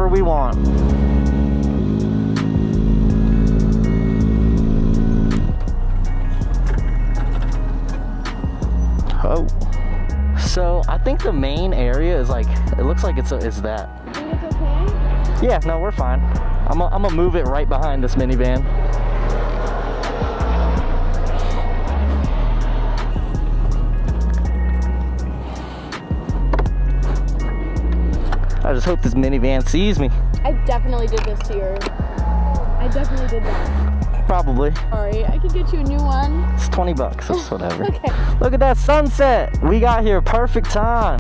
wherever we want. Oh. So I think the main area is like, it looks like it's that. You think it's okay? Yeah, no, we're fine. I'm gonna move it right behind this minivan. I just hope this minivan sees me. I definitely did this to yours. I definitely did that. Probably. Sorry, I could get you a new one. It's 20 bucks, it's whatever. Okay. Look at that sunset. We got here perfect time.